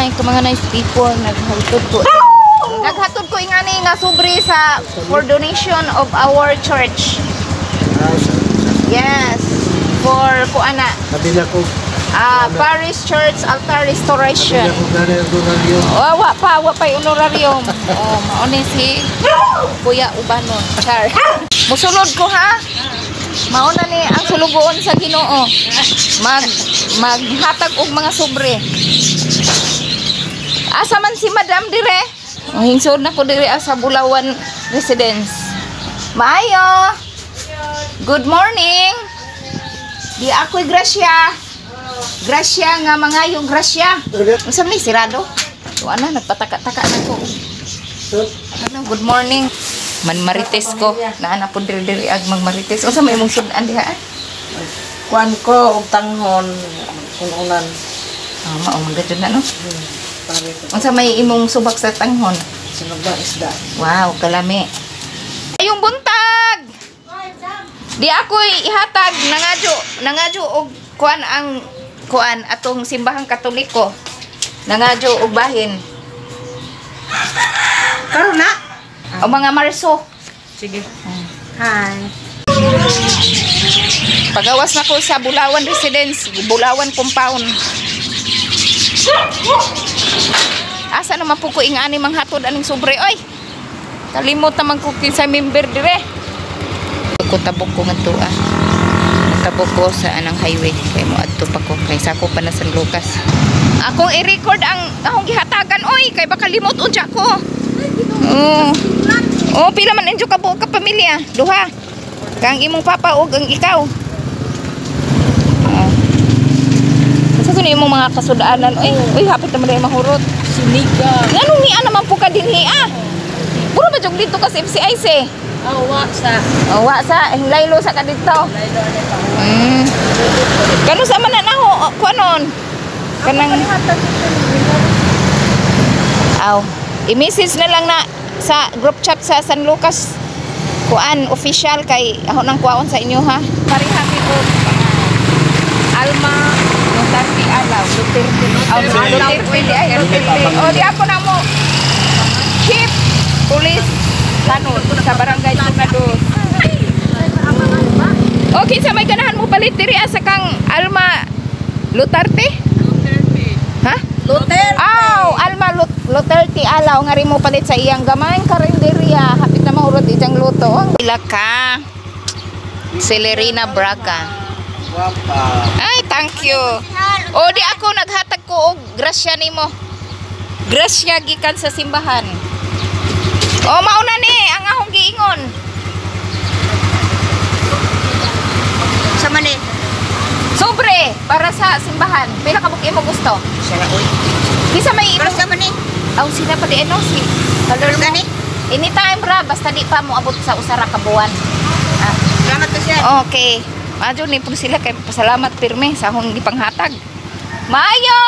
Ay, ka mga nice people, naghatod ko. Naghatod ko ingani nga sobre sa for donation of our church. Yes, for kuana. Kabila ko. Parish Church Altar Restoration. Kabila ko gani ang Wa pa yung honorarium. Oh, mauni si Kuya Ubanon. Char. Musulod ko ha. Mauna ni ang sulugoon sa Ginoo. Maghatag og mga sobre. Asa man si Madam dire? Hingsod na ko dire sa Bulawan Residence. Maayo. Good morning. Di ako'y Gracia. Gracia nga mangayong Gracia. Unsa ni sirado? So ana nagpataka-taka na ko. Ano, good morning. Man marites ko. Naana po diri ag magmarites. Unsa may imong sudan diha? Kuan ko og tanghon kununan. Mao man gid na no. Unsa may imong subak sa tanghon? Sinugba isda. Wow, kalami. Ayong buntag. Di ako'y ihatag nangadyo og kuan ang kuan atong simbahang Katoliko. Nangadyo og bahin. Karon na. O mga Marso. Sige. Hi. Pagawas na ko sa Bulawan Residence, Bulawan Compound. Asa naman po ko ingani manghatod aning sobre oy. Kalimot naman ko sa member dire. Ko tabok ko ngadto tabok ko sa anang highway kay mo adto pa ko kay sako pa na San Lucas. Akong i-record ang akong gihatagan oy kay baka limot unsa ko. Oh, pila man enjo ka buo ka pamilya? Duha. Kang imong papa ug ang ikaw. Sa kuno imong mga kasudanan. Uy, hapit na man mahurot. Siniga. Nganong ni ana man po ka dinhi Puro ba jog dito ka sa FCIC? Wa sa laylo sa ka dito. Laylo ani pa. Kano sa man na ho kuanon? Kanang i-message na lang na sa group chat sa San Lucas kuan official kay ako nang kuwaon sa inyo ha. Parihati ko Alma Duterte Alaw Duterte o di ako na mo Chief Police Tanod sa Barangay Tunados. Okay, sa may ganahan mo palit diri sa kang Alma Lutarte? Ha? Luterte. Alma Luterte Alaw nga rin mo palit sa iyang gamay karinderya. Hapit na mahurot itang luto. Ila ka. Celerina Braga. Wapa. Ay, thank you. O di ako naghatag ko og grasya nimo. Grasya gikan sa simbahan. O mauna ni ang akong giingon. Sa mani. Sobre para sa simbahan. Pila ka buki mo gusto? Sara oy. Kisa may imo. Sa mani. Sila pa di ano si color mo. Anytime ra basta di pa mo abot sa usara ka buwan. Salamat ka siya. Okay. Madyo ni po sila kay pasalamat pirme sa akong gipanghatag. Maayo.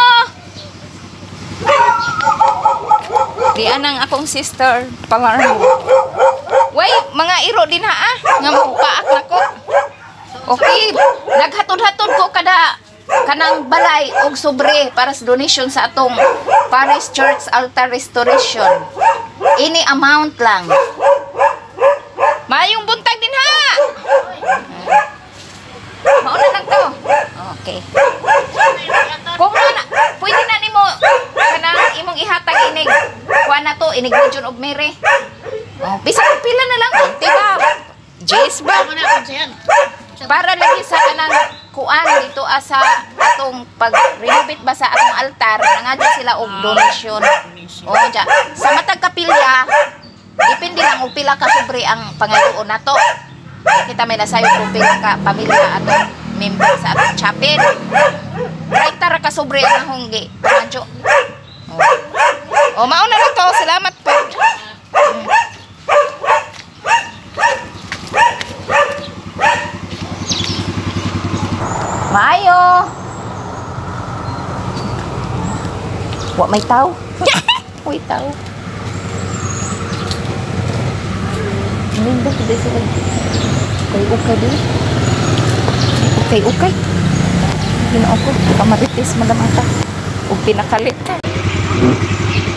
Di anang akong sister Palarmo. Way, mga iro din ha nga mupaak nako. Okay, naghatod-hatod ko kanang balay og sobre para sa donation sa atong Parish Church Altar Restoration. Ini amount lang. Mayong buntag din ha. Mauna lang to. Okay. Kung pwede na nimo kanang imong ihatag inig. Kuha na to inig Legion of Mary. Bisag pila na lang, diba? Jace ba? Para lagi sa kanang kuan dito sa atong pag-renovate ba sa atong altar, nangadyo sila og donation. Ja. Sa matag kapilya, depende lang og pila ka sobre ang pangayoon nato. Kita may nasayo kung pila ka pamilya atong member sa atong chapel. Right ra ka sobre ang akong pangadyo. Mauna na to. Salamat po. Maayo. Wa may tao. Uy, tao. Nindot din sila. Ukay din. Ukay. Ginaon ko. Pamaritis madam ata. O pinakalit ka.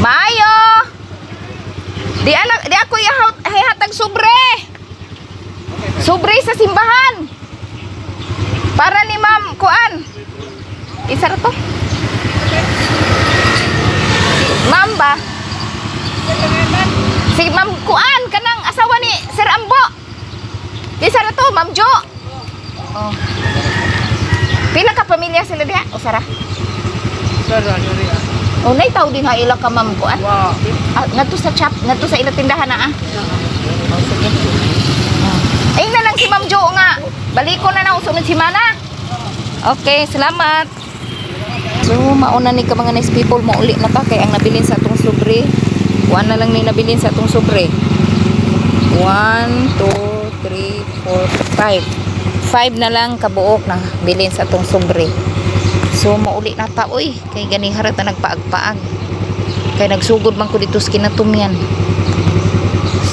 Maayo. Di ako ihatag sobre. Sobre sa simbahan. Para ni Ma'am Kuan. Isa ra to. Ma'am ba? Si Ma'am Kuan kanang asawa ni Sir Ambo. Isa ra to, Ma'am Jo. Oh. Pila ka pamilya sila diha? O sara? Sara, diri ah. Oh, nay tao din ha ila ka Ma'am Kuan. Wow. Ngadto sa shop, ngadto sa ila tindahan na ah. Oh, sige. Ay na lang si Ma'am Jo nga. Baliko na na usunod si Mana. Okay, salamat. So, mauna ni ka mga nice people, mauli na ta kay ang nabilin sa atong sobre. Kuan na lang ni nabilin sa atong sobre. 1, 2, 3, 4, 5. 5 na lang kabuok na bilin sa atong sobre. So, mauli na ta, uy. Kay gani harat na nagpaag-paag. Kay nagsugod man ko dito sa kinatumyan.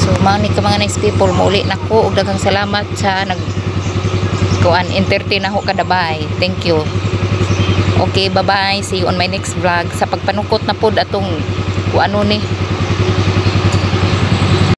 So, mauni ka mga nice people, mauli na ko. Ug daghang salamat sa kuan entertain ako kada bye. Thank you. Okay, bye-bye. See you on my next vlog. Sa pagpanukot na pod atong kuano ni